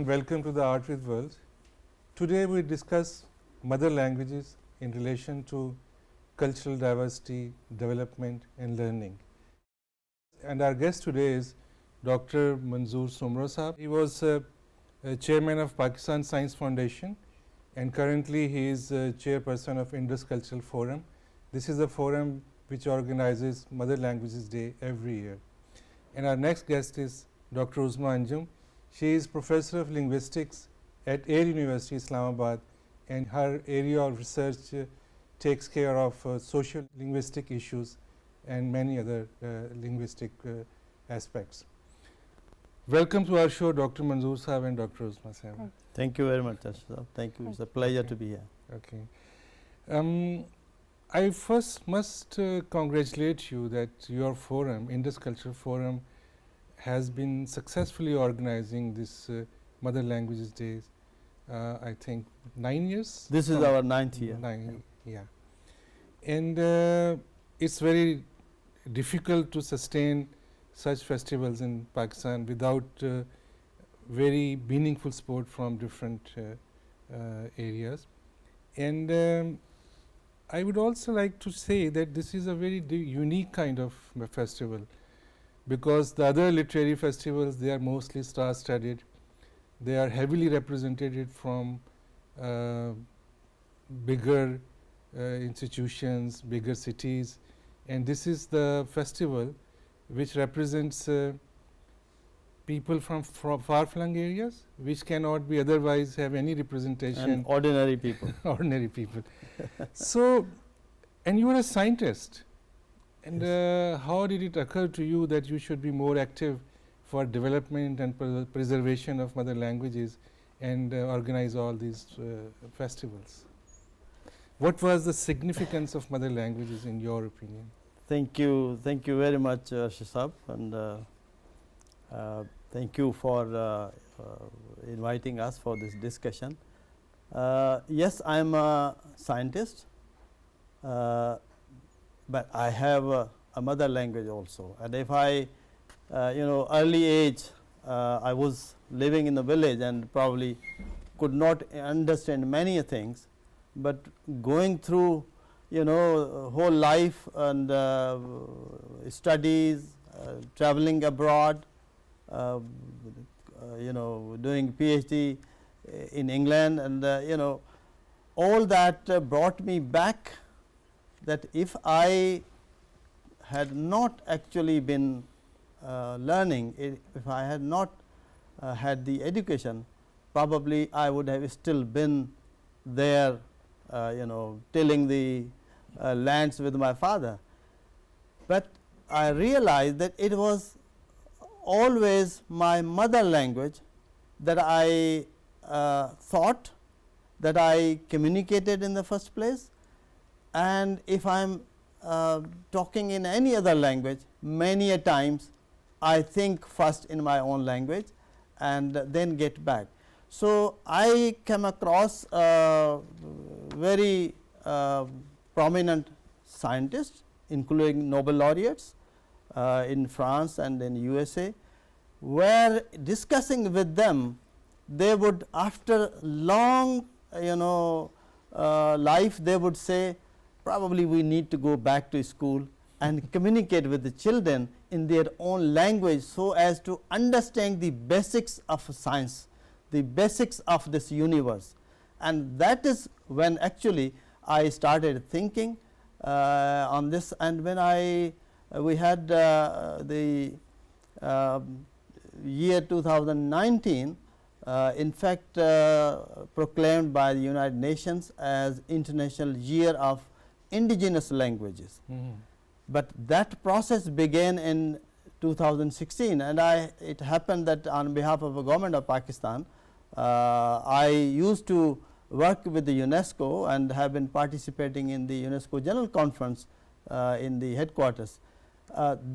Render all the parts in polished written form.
welcome to the Art with World. Today we discuss mother languages in relation to cultural diversity, development and learning. And our guest today is Dr. MANZOOR SOOMRO Sahab. He was chairman of Pakistan Science Foundation and currently he is chairperson of INDUS Cultural Forum. This is a forum which organizes Mother Languages Day every year. And our next guest is Dr. UZMA ANJUM. She is professor of linguistics at Air University, Islamabad, and her area of research takes care of social linguistic issues and many other linguistic aspects. Welcome to our show, Dr. MANZOOR Sahab and Dr. UZMA Sahab. Thank you very much, Ashraf. Thank you. It's a pleasure to be here. Okay. I first must congratulate you that your forum, Indus Cultural Forum, has been successfully organizing this Mother Languages Days, I think 9 years? This is our 9th year. Yeah. And it's very difficult to sustain such festivals in Pakistan without very meaningful support from different areas. And I would also like to say that this is a very unique kind of festival, because the other literary festivals, they are mostly star-studded. They are heavily represented from bigger institutions, bigger cities, and this is the festival which represents people from far-flung areas which cannot be otherwise have any representation. And ordinary people. Ordinary people. So, and you are a scientist. And yes. How did it occur to you that you should be more active for development and preservation of mother languages and organize all these festivals? What was the significance of mother languages in your opinion? Thank you very much, Ashraf, and thank you for inviting us for this discussion. Yes, I am a scientist. But I have a mother language also, and if I early age I was living in the village and probably could not understand many things, but going through whole life and studies, traveling abroad, doing PhD in England, and all that brought me back that if I had not actually been learning, if I had not had the education, probably I would have still been there, tilling the lands with my father. But I realized that it was always my mother language that I thought, that I communicated in the first place. And if I am talking in any other language, many a times I think first in my own language and then get back. So, I came across very prominent scientists, including Nobel laureates in France and in USA, where discussing with them, they would, after long life, they would say, probably we need to go back to school and communicate with the children in their own language, so as to understand the basics of science, the basics of this universe. And that is when actually I started thinking on this. And when we had the year 2019 in fact proclaimed by the United Nations as International Year of Indigenous Languages. But that process began in 2016, and it happened that on behalf of the government of Pakistan, I used to work with the UNESCO and have been participating in the UNESCO General Conference in the headquarters.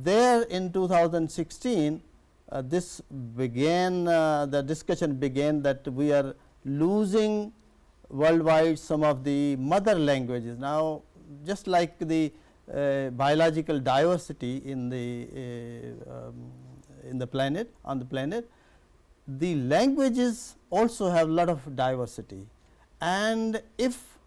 There in 2016, this began, the discussion began that we are losing worldwide some of the mother languages. Now, just like the biological diversity in the planet, on the planet, the languages also have lot of diversity, and if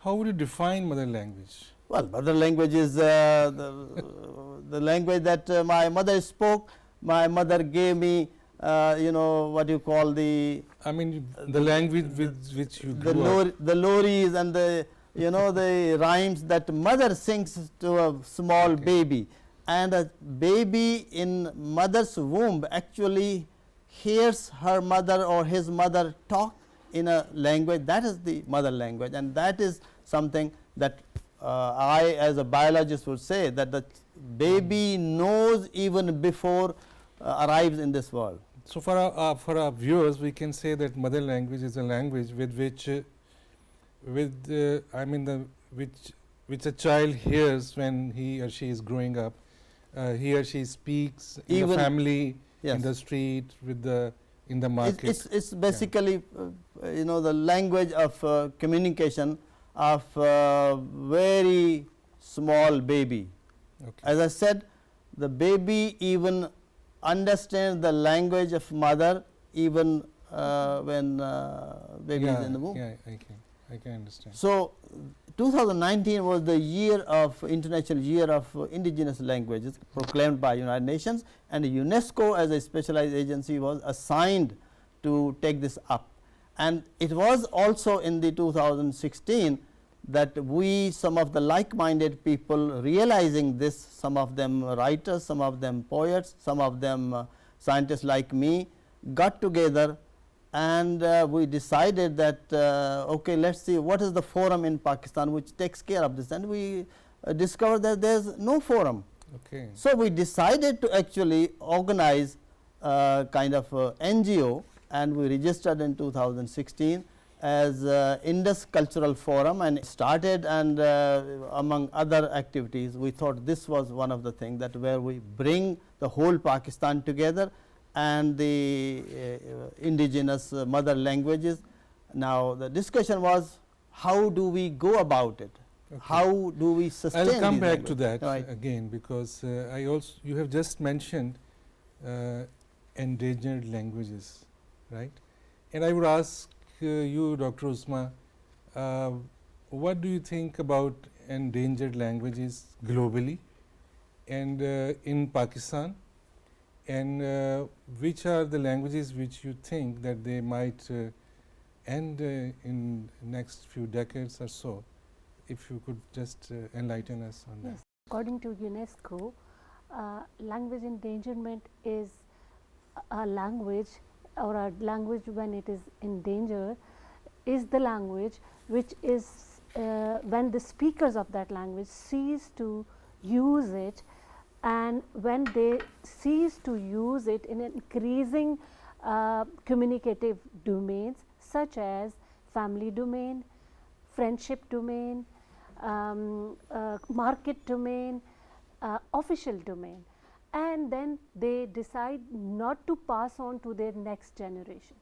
How would you define mother language? well, mother language is the language that my mother spoke. My mother gave me what you call the I mean, the language with which you grew up. the loris and the the rhymes that mother sings to a small baby, and a baby in mother's womb actually hears her mother or his mother talk in a language that is the mother language, and that is something that I as a biologist would say that the baby knows even before arrives in this world. So, for our viewers, we can say that mother language is a language with which which a child hears when he or she is growing up. He or she speaks in Even the family, yes. in the street, with the in the market. It's basically the language of communication of very small baby. Okay. As I said, the baby even understands the language of mother even when baby is in the womb. Yeah, I can understand. So, 2019 was the year of International Year of Indigenous Languages proclaimed by United Nations, and UNESCO as a specialized agency was assigned to take this up. And it was also in the 2016 that we, some of the like-minded people realizing this, some of them writers, some of them poets, some of them scientists like me, got together and we decided that okay, let us see what is the forum in Pakistan which takes care of this, and we discovered that there is no forum. Okay. So, we decided to actually organize kind of NGO, and we registered in 2016 as Indus Cultural Forum and started, and among other activities we thought this was one of the things that where we bring the whole Pakistan together and the indigenous mother languages. Now, the discussion was how do we go about it, Okay. how do we sustain. I will come these back to languages? that Right. again, because I also, you have just mentioned endangered languages, right? And I would ask you, Dr. Uzma, what do you think about endangered languages globally and in Pakistan, and which are the languages which you think that they might end in next few decades or so? If you could just enlighten us on that. Yes. According to UNESCO, language endangerment is a language, or a language when it is in danger is the language which is when the speakers of that language cease to use it, and when they cease to use it in increasing communicative domains such as family domain, friendship domain, market domain, official domain, and then they decide not to pass on to their next generation.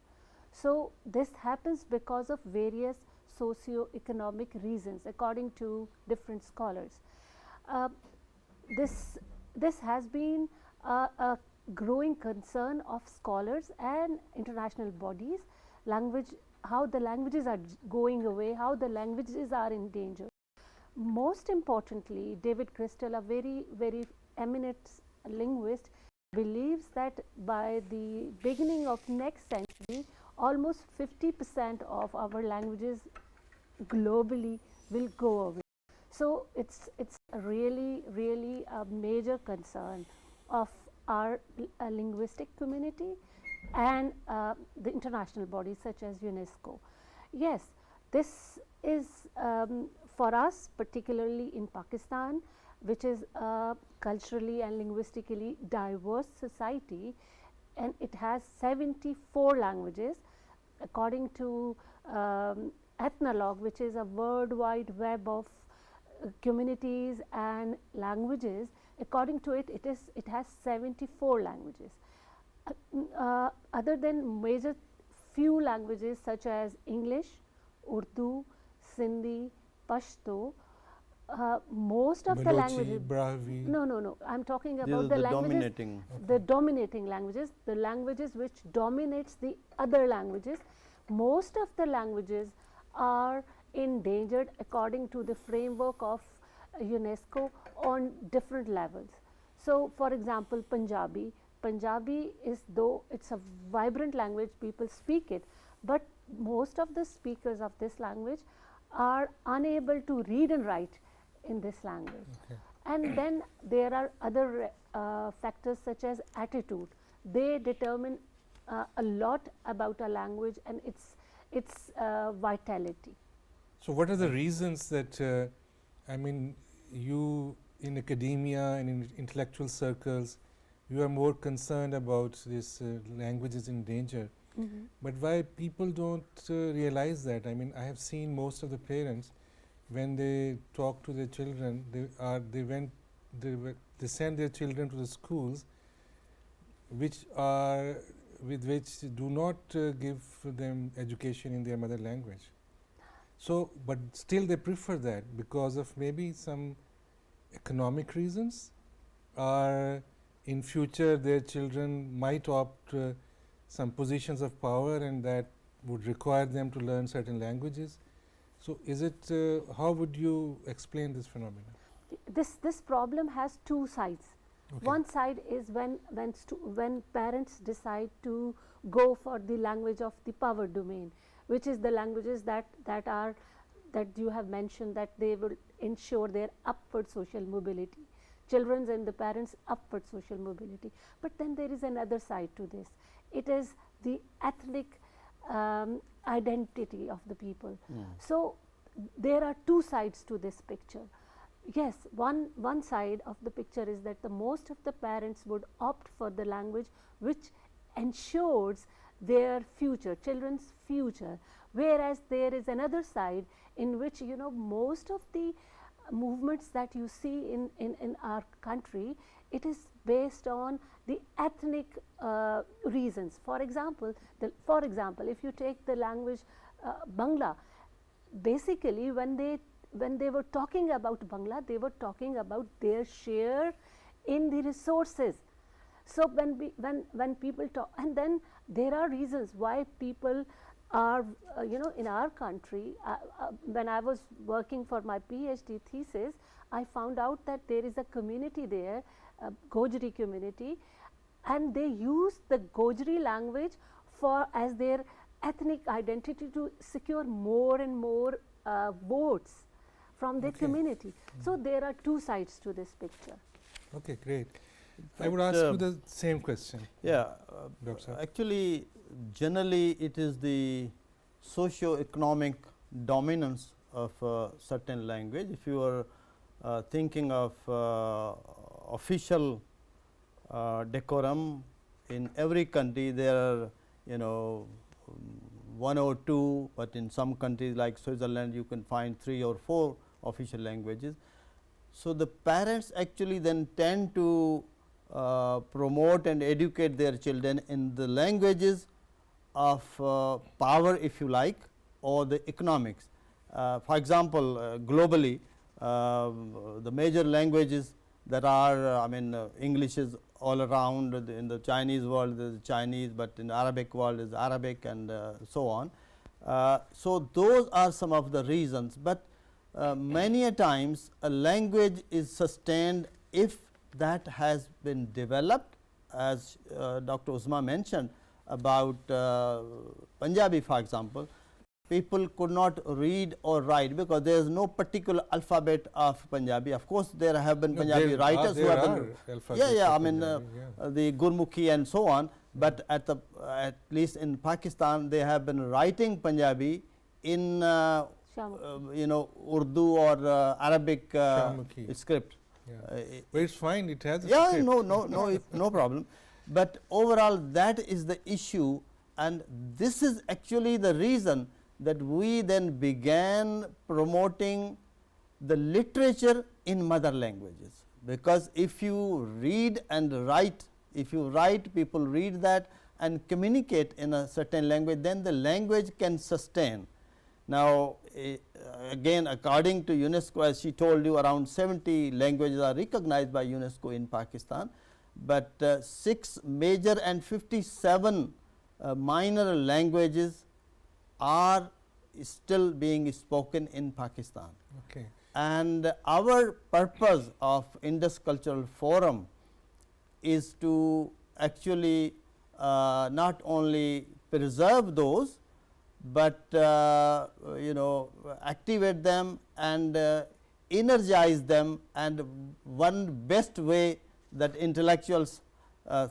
So, this happens because of various socio-economic reasons according to different scholars. This has been a growing concern of scholars and international bodies, how the languages are going away, how the languages are in danger. Most importantly, David Crystal, a very eminent linguist, believes that by the beginning of next century, almost 50% of our languages globally will go away. So, it's really a major concern of our linguistic community and the international bodies such as UNESCO. Yes, this is for us, particularly in Pakistan, which is a culturally and linguistically diverse society, and it has 74 languages according to Ethnologue, which is a worldwide web of communities and languages. According to it, it has 74 languages. Other than major few languages such as English, Urdu, Sindhi, Pashto, most of the Balochi, languages. Brahvi. No. I am talking These about are the the languages. dominating. The dominating languages, the languages which dominates the other languages. Most of the languages are endangered according to the framework of UNESCO on different levels. So, for example, Punjabi. Punjabi is, though it's a vibrant language, people speak it, but most of the speakers of this language are unable to read and write in this language. Okay. And then there are other factors such as attitude. They determine a lot about a language and its vitality. So, what are the reasons that I mean, you in academia and in intellectual circles, you are more concerned about this languages in danger, but why people don't realize that? I mean, I have seen most of the parents when they talk to their children, they send their children to the schools which do not give them education in their mother language. So, but still they prefer that because of maybe some economic reasons, or in future their children might opt some positions of power and that would require them to learn certain languages. So, is it how would you explain this phenomenon? This problem has two sides. Okay. One side is when parents decide to go for the language of the power domain, which is the languages that you have mentioned, that they will ensure their upward social mobility, children's and the parents' upward social mobility. But then there is another side to this. It is the ethnic identity of the people. So, there are two sides to this picture. Yes, one side of the picture is that the most of the parents would opt for the language which ensures their future, children's future, whereas there is another side in which, you know, most of the movements that you see in our country, it is based on the ethnic reasons. For example, if you take the language Bangla, basically when they were talking about Bangla, they were talking about their share in the resources. So, when people talk, and then there are reasons why people are, you know, in our country, when I was working for my PhD thesis, I found out that there is a community there, Gojri community, and they use the Gojri language as their ethnic identity to secure more and more votes from their community. So, there are two sides to this picture. Okay, great. I would ask you the same question. Yeah, Dr. actually generally it is the socio-economic dominance of a certain language. If you are thinking of official decorum in every country, there are, you know, 1 or 2, but in some countries like Switzerland you can find 3 or 4 official languages. So, the parents actually then tend to promote and educate their children in the languages of power, if you like, or the economics. For example, globally the major languages that are, I mean, English is all around. In the Chinese world there is Chinese, but in the Arabic world is Arabic, and so on. So, those are some of the reasons, but many a times a language is sustained if that has been developed, as Dr. Uzma mentioned about Punjabi, for example. People could not read or write because there is no particular alphabet of Punjabi. Of course, there have been Punjabi writers who have been, I mean the Gurmukhi and so on, but at least in Pakistan they have been writing Punjabi in you know, Urdu or Arabic script. But it's fine, it has a script. script. No problem. But overall that is the issue, and this is actually the reason that we then began promoting the literature in mother languages, because if you read and write, if you write, people read that and communicate in a certain language, then the language can sustain. Now, again according to UNESCO, as she told you, around 70 languages are recognized by UNESCO in Pakistan, but 6 major and 57 minor languages are still being spoken in Pakistan. Okay. And our purpose of Indus Cultural Forum is to actually not only preserve those, but you know, activate them and energize them. And one best way that intellectuals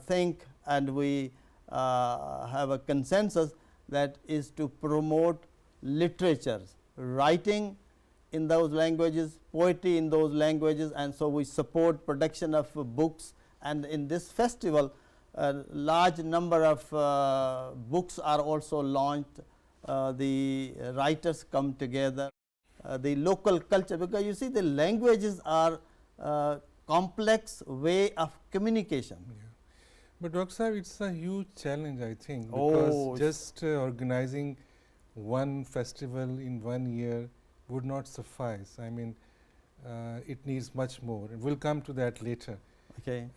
think, and we have a consensus, that is to promote literatures, writing in those languages, poetry in those languages, and so we support production of books. And in this festival, a large number of books are also launched. The writers come together, the local culture, because you see the languages are complex way of communication. Yeah. But Dr. Sahib, it's a huge challenge, I think, Oh, because just organizing one festival in 1 year would not suffice. I mean, it needs much more. We'll come to that later. Okay.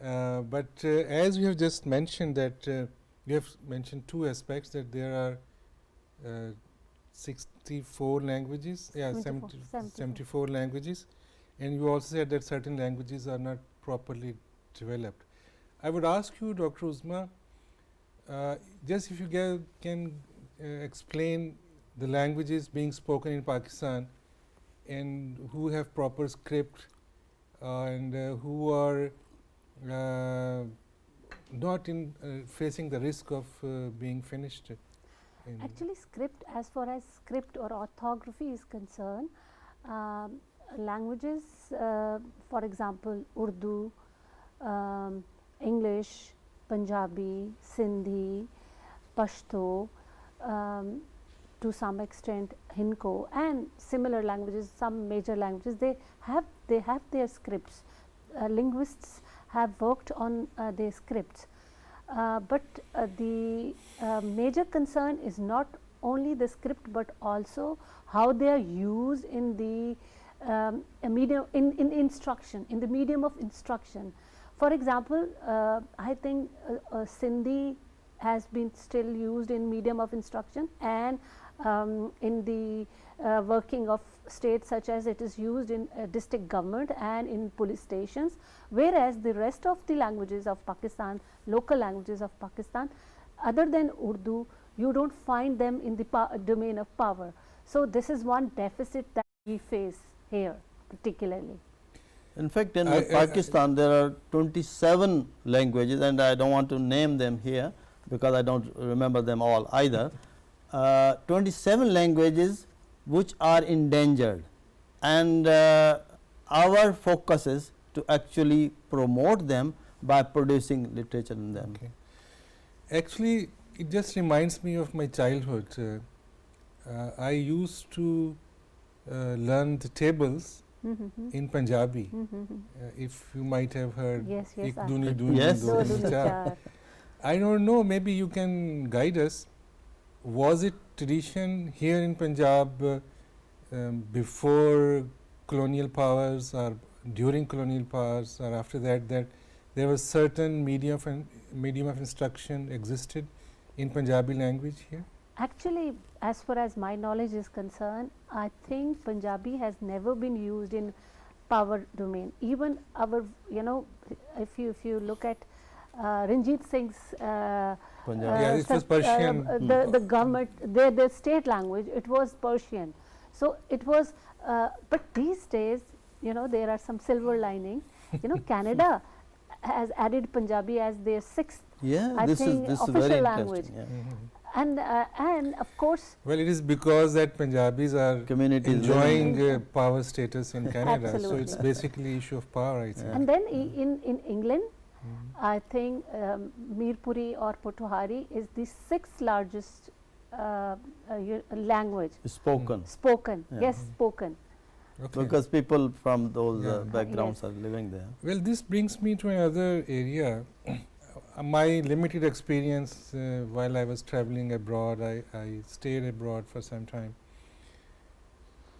But as you have just mentioned that you have mentioned 2 aspects, that there are 64 languages, yeah, 74 languages, and you also said that certain languages are not properly developed. I would ask you, Dr. Uzma, just if you can explain the languages being spoken in Pakistan and who have proper script and who are not in facing the risk of being finished. Actually, script, as far as script or orthography is concerned, languages, for example, Urdu, English, Punjabi, Sindhi, Pashto, to some extent Hinko, and similar languages, some major languages, they have their scripts. Linguists have worked on their scripts. But the major concern is not only the script, but also how they are used in the medium in instruction, in the medium of instruction. For example, I think Sindhi has been still used in medium of instruction, and in the working of states, such as it is used in district government and in police stations, whereas the rest of the languages of Pakistan, local languages of Pakistan, other than Urdu, you don't find them in the domain of power. So this is one deficit that we face here particularly. In fact, in Pakistan there are 27 languages, and I don't want to name them here because I don't remember them all either. 27 languages which are endangered, and our focus is to actually promote them by producing literature in them. Okay. Actually, it just reminds me of my childhood. I used to learn the tables in Punjabi. If you might have heard, Yes, yes, Ik duni duni Yes. do duni char. I don't know, maybe you can guide us. Was it tradition here in Punjab before colonial powers or during colonial powers or after that, that there was certain medium of instruction existed in Punjabi language here? Actually, as far as my knowledge is concerned, I think Punjabi has never been used in power domain. Even our, you know, if you look at Ranjit Singh's Yeah, it was Persian. the government, the state language, it was Persian. So it was, but these days, you know, there are some silver lining. You know, Canada has added Punjabi as their 6th, Yeah, I this think, is official very language. interesting. Yeah. And of course, Well, it is because that Punjabis are Communities enjoying living. power status in Canada. So Absolutely. it's basically issue of power, I think. Yeah. and then in England, I think Mirpuri or Potawari is the 6th largest language Spoken, spoken. Yeah. Yes, spoken. Okay. because people from those Yeah. backgrounds Yes. are living there. Well, this brings me to another area. My limited experience while I was traveling abroad, I stayed abroad for some time.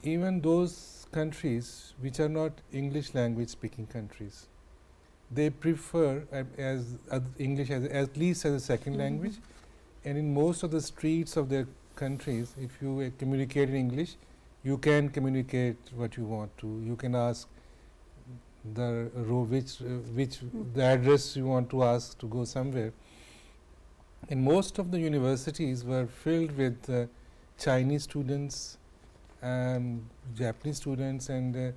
even those countries which are not English language speaking countries, they prefer as English as at least as a second language, and in most of the streets of their countries, if you communicate in English, you can communicate what you want to. You can ask the which the address you want to ask to go somewhere. And most of the universities were filled with Chinese students, Japanese students, and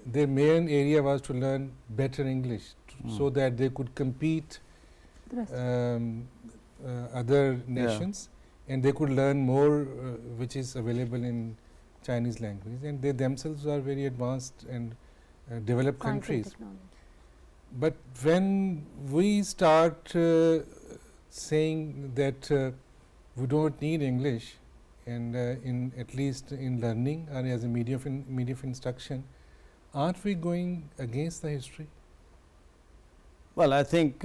their main area was to learn better English, so that they could compete other nations, and they could learn more which is available in Chinese language, and they themselves are very advanced and developed countries. But when we start saying that we don't need English, and in at least in learning or as a medium of instruction, aren't we going against the history? Well, I think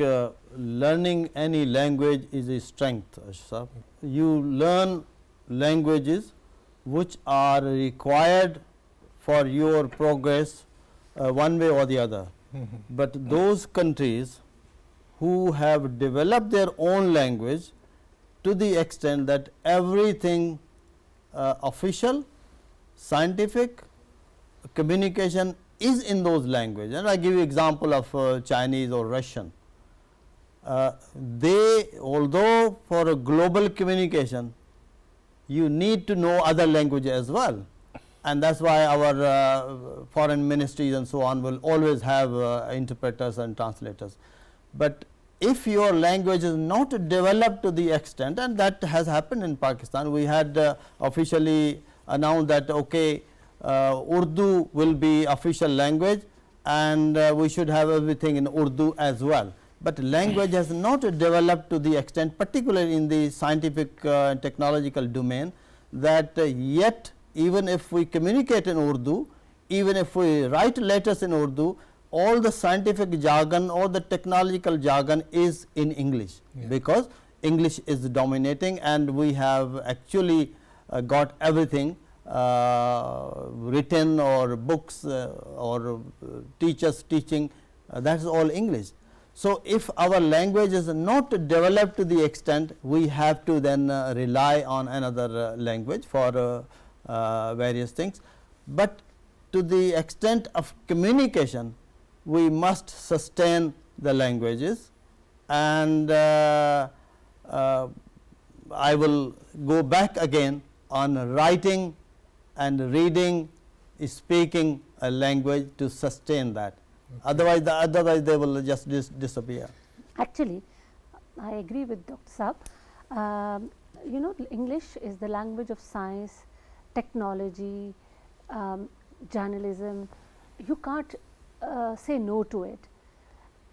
learning any language is a strength, Ashraf. You learn languages which are required for your progress one way or the other. But those countries who have developed their own language to the extent that everything official, scientific communication is in those languages, and I give you example of Chinese or Russian. They, although for a global communication, you need to know other languages as well, and that is why our foreign ministries and so on will always have interpreters and translators. But if your language is not developed to the extent, and that has happened in Pakistan, we had officially announced that okay, Urdu will be official language, and we should have everything in Urdu as well. But language has not developed to the extent, particularly in the scientific and technological domain, that yet even if we communicate in Urdu, even if we write letters in Urdu, all the scientific jargon or the technological jargon is in English, because English is dominating, and we have actually got everything written or books or teachers teaching, that is all English. So, if our language is not developed to the extent, we have to then rely on another language for various things, but to the extent of communication, we must sustain the languages, and I will go back again on writing and reading, speaking a language to sustain that. Otherwise they will just disappear. Actually, I agree with Dr. Saab. You know, English is the language of science, technology, journalism. You can't say no to it.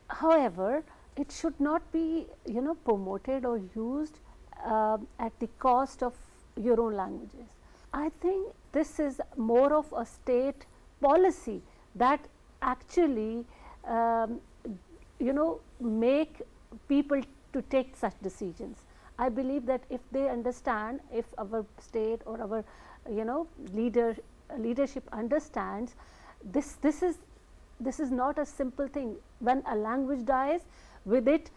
However, it should not be, you know, promoted or used at the cost of your own languages. I think this is more of a state policy that actually you know, make people to take such decisions. I believe that if they understand, if our state or our, you know, leadership understands, this is not a simple thing. When a language dies, with it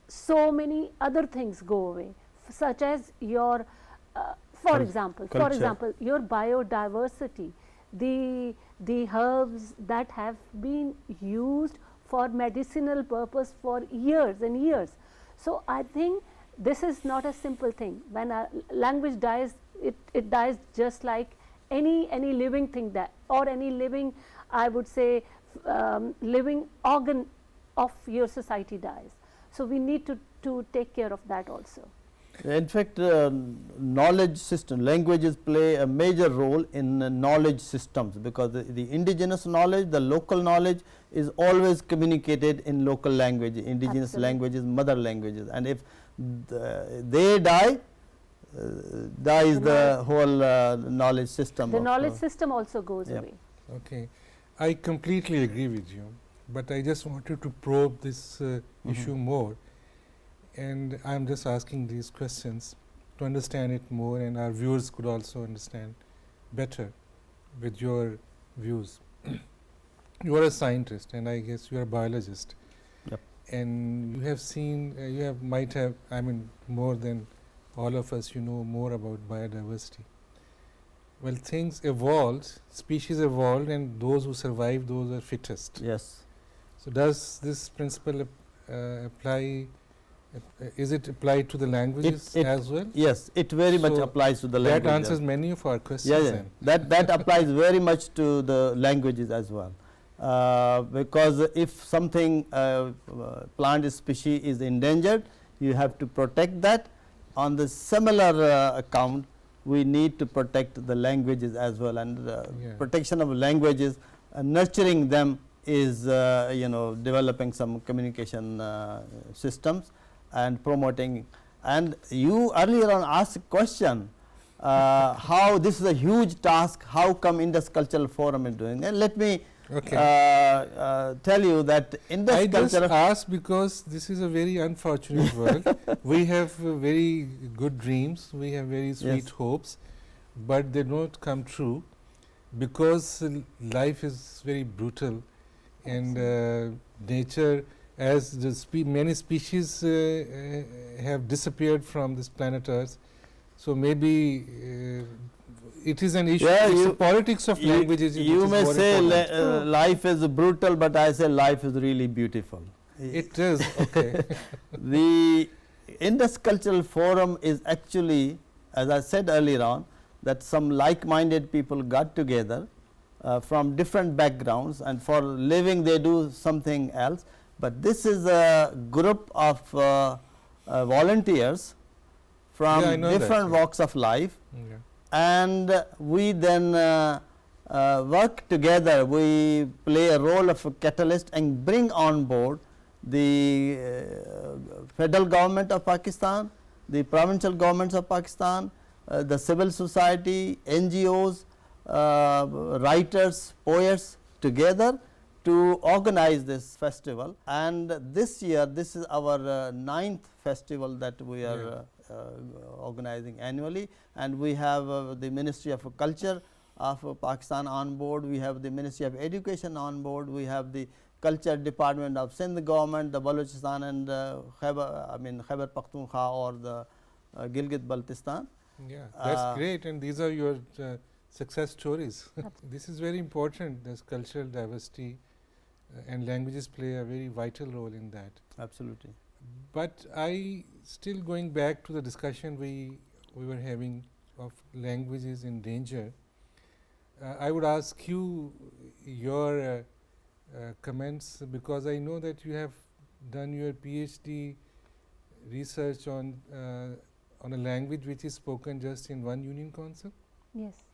so many other things go away, such as your for example, your biodiversity, the herbs that have been used for medicinal purpose for years and years. So, I think this is not a simple thing. When a language dies, it dies just like any living thing that, or any living, I would say living organ of your society dies. So, we need to take care of that also. In fact, knowledge system, languages play a major role in knowledge systems, because the indigenous knowledge, the local knowledge is always communicated in local language, indigenous languages, mother languages, and if they die, dies the whole knowledge system. The knowledge system also goes away. Okay, I completely agree with you, but I just wanted to probe this issue more. And I am just asking these questions to understand it more, and our viewers could also understand better. with your views. You are a scientist, and I guess you are a biologist. Yep. And you have seen, might have, I mean, more than all of us, you know more about biodiversity. Well, things evolved, species evolved, and those who survive, those are fittest. Yes. So, does this principle apply? Is it applied to the languages as well? Yes, it very much So applies to the language. That answers many of our questions. Yeah, yeah. Then. That applies very much to the languages as well. Because if something plant species is endangered, you have to protect that. On the similar account, we need to protect the languages as well, and protection of languages, nurturing them is developing some communication systems and promoting. And you earlier on asked a question, how this is a huge task, how come Indus Cultural Forum is doing, and let me tell you that Indus I Cultural. just asked because this is a very unfortunate world. We have very good dreams, we have very sweet hopes, but they don't come true because life is very brutal, and nature, as the many species have disappeared from this planet Earth. So maybe it is an issue. It's the politics of languages. You may say life is brutal, but I say life is really beautiful. It is, okay. The Indus Cultural Forum is actually, as I said earlier on, that some like-minded people got together from different backgrounds, and for living they do something else. But this is a group of volunteers from different walks of life, and we then work together. We play a role of a catalyst and bring on board the federal government of Pakistan, the provincial governments of Pakistan, the civil society, NGOs, writers, poets together to organize this festival. And this year, this is our 9th festival that we are organizing annually, and we have the Ministry of Culture of Pakistan on board, we have the Ministry of Education on board, we have the Culture Department of Sindh government, the Balochistan and Khyber Pakhtunkhwa or the Gilgit-Baltistan. Yeah, that's great, and these are your success stories. This is very important. This cultural diversity and languages play a very vital role in that. Absolutely. But I still going back to the discussion we were having of languages in danger. I would ask you your comments, because I know that you have done your PhD research on a language which is spoken just in one union council. Yes.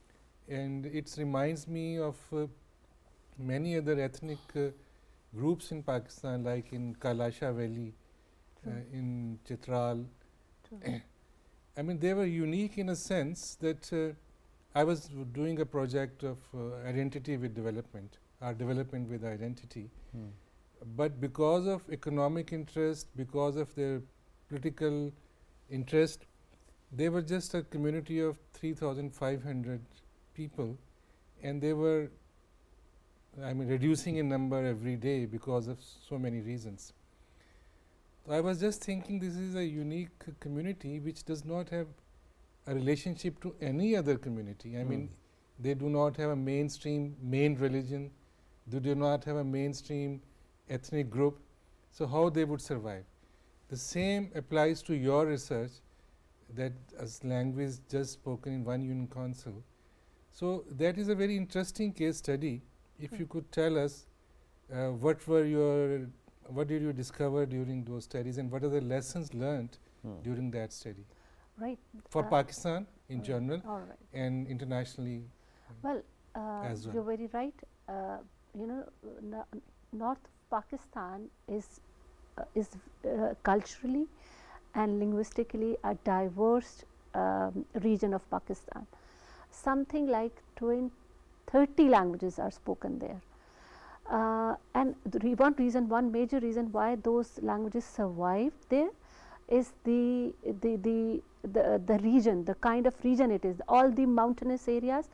And it reminds me of many other ethnic groups in Pakistan, like in Kalasha Valley, in Chitral. I mean, they were unique in a sense that I was doing a project of identity with development, or development with identity. But because of economic interest, because of their political interest, they were just a community of 3,500 people, and they were, I mean, reducing in number every day because of so many reasons. So I was just thinking, this is a unique community which does not have a relationship to any other community. I mean, they do not have a mainstream main religion, they do not have a mainstream ethnic group. So how they would survive? The same applies to your research, that as language just spoken in one union council. So that is a very interesting case study. If you could tell us what did you discover during those studies, and what are the lessons learned during that study? Right. For Pakistan in general, and internationally. Well, as well. You're very right. North Pakistan is culturally and linguistically a diverse region of Pakistan. Something like 30 languages are spoken there. And one major reason why those languages survived there is the region, the kind of region it is, all the mountainous areas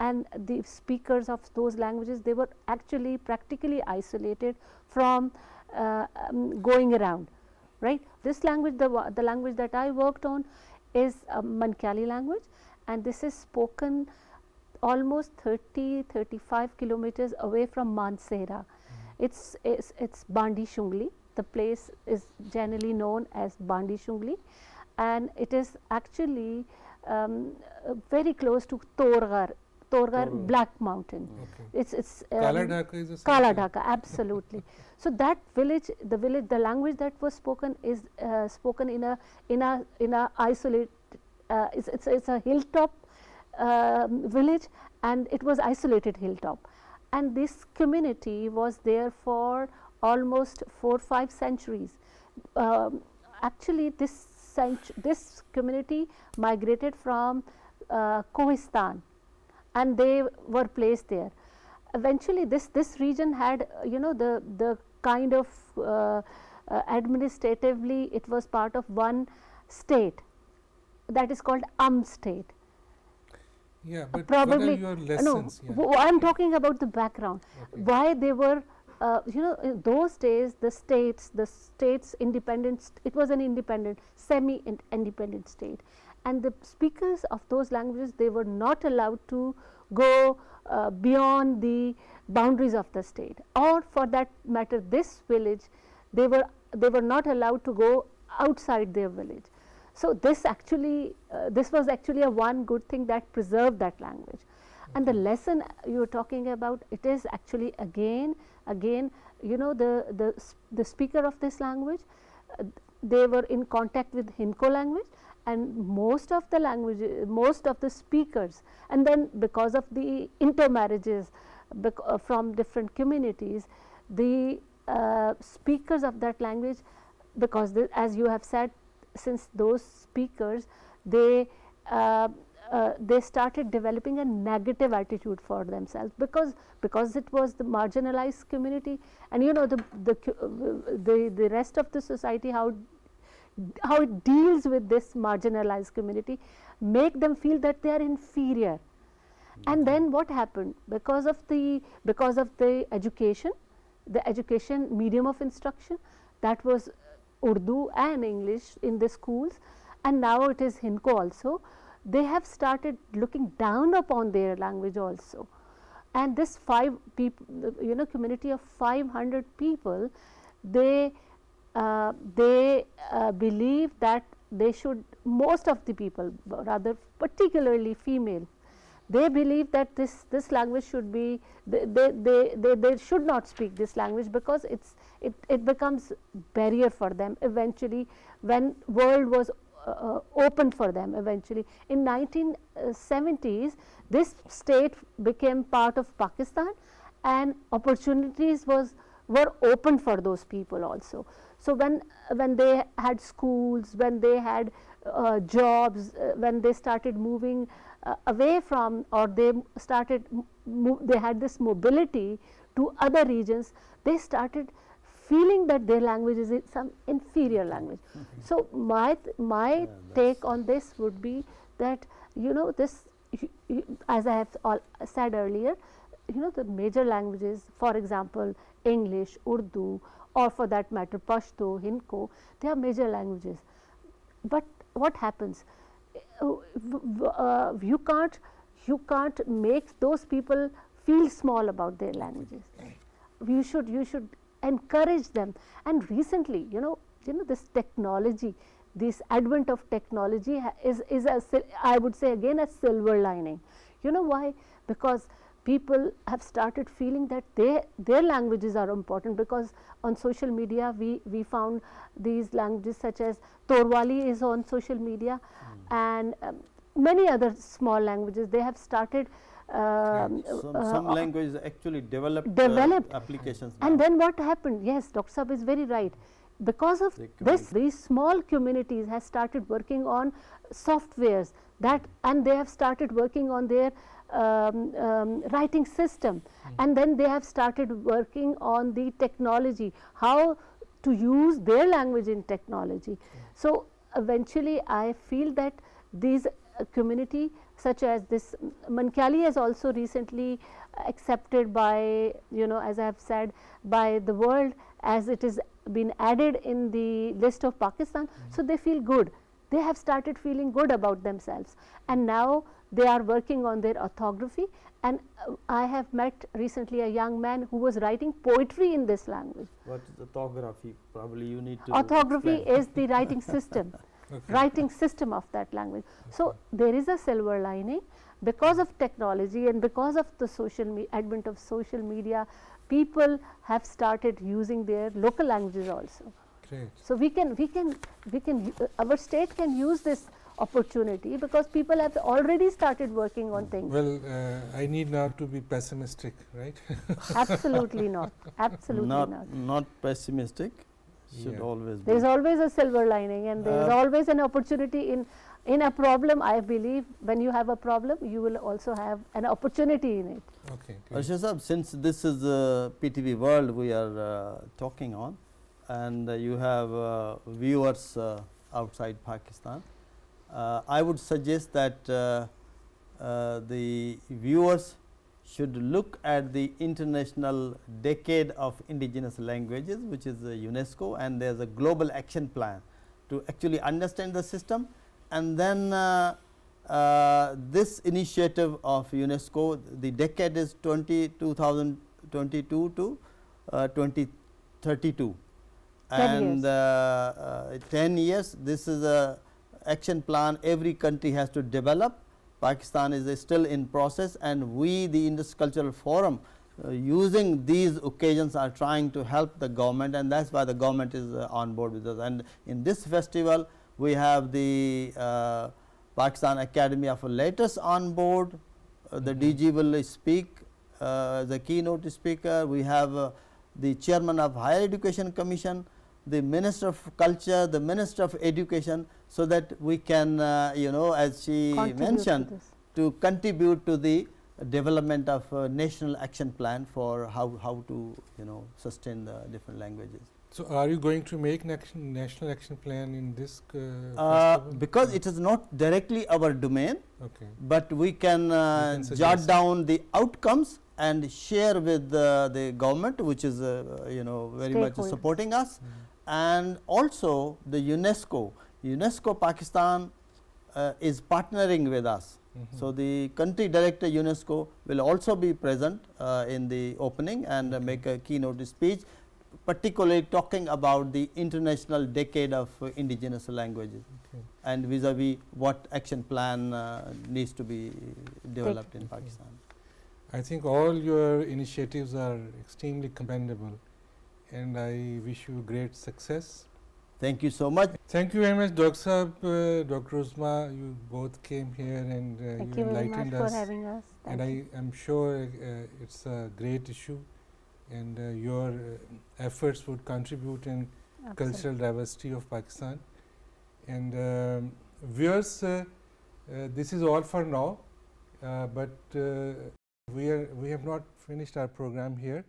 and the speakers of those languages, they were actually practically isolated from going around, right. This language, the language that I worked on is Mankyali language, and this is spoken almost 30-35 kilometers away from Mansehra. It's Bandi Shungli. The place is generally known as Bandi Shungli, and it is actually very close to Torgar Black Mountain. Okay. It's Kala Dhaka is a site, Kala right? Dhaka, absolutely. So that village, the language that was spoken is spoken in a isolated. It's a hilltop village, and it was isolated hilltop, and this community was there for almost 4-5 centuries. Actually, this community migrated from Kohistan, and they were placed there. Eventually, this region had the kind of administratively it was part of one state that is called state. Yeah, but Probably what are your lessons? no. I am talking about the background. Okay. Why they were, in those days, the states independent. It was an independent, semi-independent state, and the speakers of those languages, they were not allowed to go beyond the boundaries of the state, or for that matter, this village, they were not allowed to go outside their village. So this actually, this was actually a one good thing that preserved that language. And the lesson you are talking about, it is actually again, the speaker of this language, they were in contact with Hinko language, and most of the speakers, and then because of the intermarriages from different communities, the speakers of that language, because as you have said, since those speakers, they started developing a negative attitude for themselves, because it was the marginalized community, and the rest of the society, how it deals with this marginalized community, make them feel that they are inferior. And then what happened, because of the education, the education medium of instruction, that was Urdu and English in the schools, and now it is Hinko also, they have started looking down upon their language also. And this community of 500 people, they believe that they should, most of the people, rather particularly female, they believe that this language should be, they should not speak this language, because it becomes barrier for them eventually when world was open for them eventually. In 1970s, this state became part of Pakistan, and opportunities were open for those people also. So when they had schools, when they had jobs, when they started moving away from, or they had this mobility to other regions, they started feeling that their language is some inferior language. So my take on this would be that this, as I have said earlier, the major languages, for example English, Urdu, or for that matter Pashto, Hinko, they are major languages. But what happens? You can't make those people feel small about their languages. You should encourage them. And recently, this technology, this advent of technology is I would say again a silver lining. You know why? Because people have started feeling that their languages are important, because on social media we found these languages such as Torwali is on social media, and many other small languages, they have started some languages actually developed applications now. And then what happened? Yes, Dr. Saab is very right. Because of this, these small communities have started working on softwares and they have started working on their writing system, and then they have started working on the technology, how to use their language in technology. So eventually I feel that these community such as this. Mankali has also recently accepted by, as I have said, by the world, as it is been added in the list of Pakistan. So they feel good. They have started feeling good about themselves, and now they are working on their orthography. And I have met recently a young man who was writing poetry in this language. What is orthography? Probably you need to Orthography explain. is the writing system, Okay. writing system of that language. So there is a silver lining because of technology and because of the advent of social media. People have started using their local languages also. Great. So our state can use this opportunity because people have already started working on things. Well, I need not to be pessimistic, right? Absolutely not. Absolutely not. Not pessimistic. Should Yeah. always be. There is always a silver lining, and there is always an opportunity in a problem. I believe when you have a problem, you will also have an opportunity in it. Okay. Great. Arshad Sahab, since this is PTV World we are talking on, and you have viewers outside Pakistan, I would suggest that the viewers should look at the International Decade of Indigenous Languages, which is UNESCO, and there is a global action plan to actually understand the system. And then this initiative of UNESCO, the decade is 2022 to 2032, 10 and 10 years. This is a action plan every country has to develop. Pakistan is still in process, and we, the Indus Cultural Forum, using these occasions are trying to help the government, and that is why the government is on board with us. And in this festival we have the Pakistan Academy of Letters on board. The DG will speak, the keynote speaker. We have the chairman of Higher Education Commission, the Minister of Culture, the Minister of Education, so that we can as she mentioned, to contribute to the development of a national action plan for how to sustain the different languages. So, are you going to make national action plan in this festival? Because it is not directly our domain, Okay. but we can jot suggest. down the outcomes and share with the government, which is very much Stakeholders. supporting us, and also the UNESCO Pakistan is partnering with us. So the country director UNESCO will also be present in the opening and make a keynote speech, particularly talking about the International Decade of Indigenous Languages, Okay. and vis-a-vis what action plan needs to be developed in Pakistan. I think all your initiatives are extremely commendable, and I wish you great success. Thank you so much. Thank you very much, Dr. Sahab, Dr. UZMA. You both came here and Thank you you very much enlightened for us. having us. And Thank I am sure it's a great issue, and your efforts would contribute in you. cultural diversity of Pakistan. And viewers, this is all for now, but we have not finished our program here.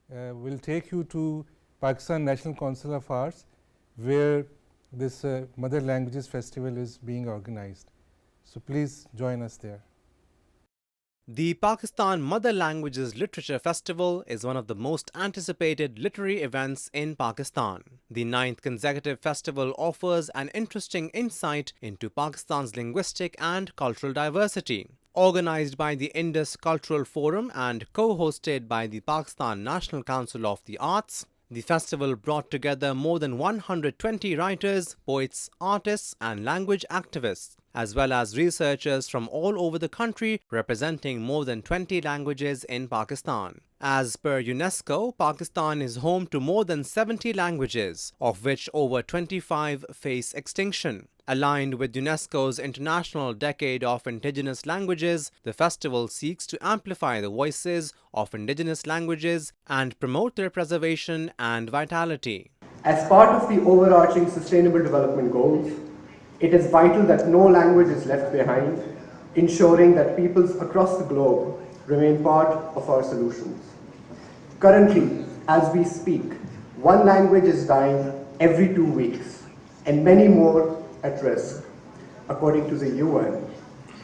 We'll take you to Pakistan National Council of Arts, where this Mother Languages Festival is being organized. So please join us there. The Pakistan Mother Languages Literature Festival is one of the most anticipated literary events in Pakistan. The 9th consecutive festival offers an interesting insight into Pakistan's linguistic and cultural diversity. Organized by the Indus Cultural Forum and co-hosted by the Pakistan National Council of the Arts, the festival brought together more than 120 writers, poets, artists and language activists, as well as researchers from all over the country representing more than 20 languages in Pakistan. As per UNESCO, Pakistan is home to more than 70 languages, of which over 25 face extinction. Aligned with UNESCO's International Decade of Indigenous Languages, the festival seeks to amplify the voices of indigenous languages and promote their preservation and vitality. As part of the overarching Sustainable Development Goals, it is vital that no language is left behind, ensuring that peoples across the globe remain part of our solutions. Currently, as we speak, one language is dying every 2 weeks, and many more at risk. According to the UN,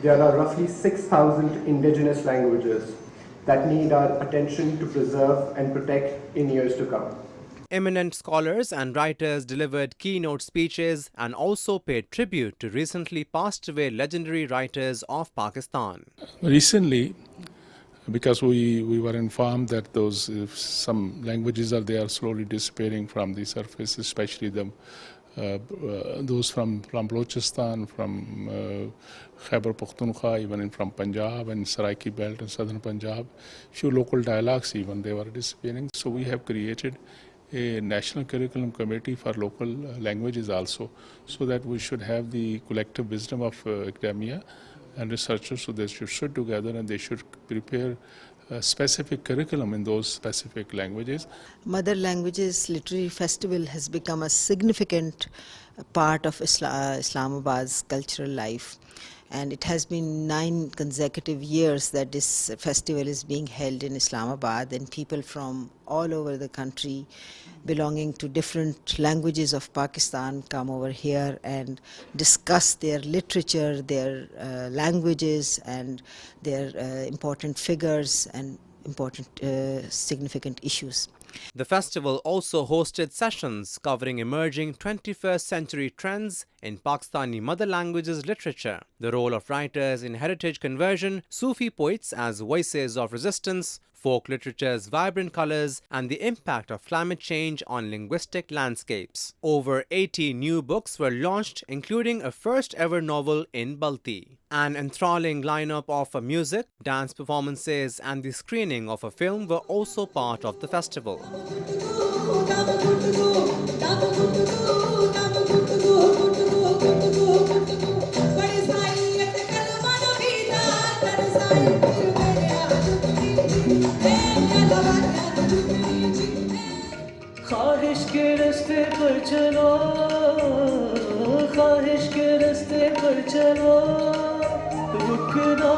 there are roughly 6,000 indigenous languages that need our attention to preserve and protect in years to come. Eminent scholars and writers delivered keynote speeches and also paid tribute to recently passed away legendary writers of Pakistan. Recently, because we were informed that some languages are slowly disappearing from the surface, especially those from Balochistan, from Khyber Pakhtunkhwa, even from Punjab and Saraiki Belt and southern Punjab. Few local dialects even, they were disappearing. So we have created a national curriculum committee for local languages also, so that we should have the collective wisdom of academia and researchers, so they should sit together and they should prepare a specific curriculum in those specific languages. Mother Languages Literary Festival has become a significant part of Islamabad's cultural life, and it has been 9 consecutive years that this festival is being held in Islamabad, and people from all over the country belonging to different languages of Pakistan come over here and discuss their literature, their languages, and their important figures and important significant issues. The festival also hosted sessions covering emerging 21st century trends in Pakistani mother languages literature, the role of writers in heritage conversion, Sufi poets as voices of resistance, folk literature's vibrant colors, and the impact of climate change on linguistic landscapes. Over 80 new books were launched, including a first-ever novel in Balti. An enthralling lineup of music, dance performances, and the screening of a film were also part of the festival. ख्वाहिश के रास्ते पर चलो, ख्वाहिश के रास्ते पर चलो, रुकना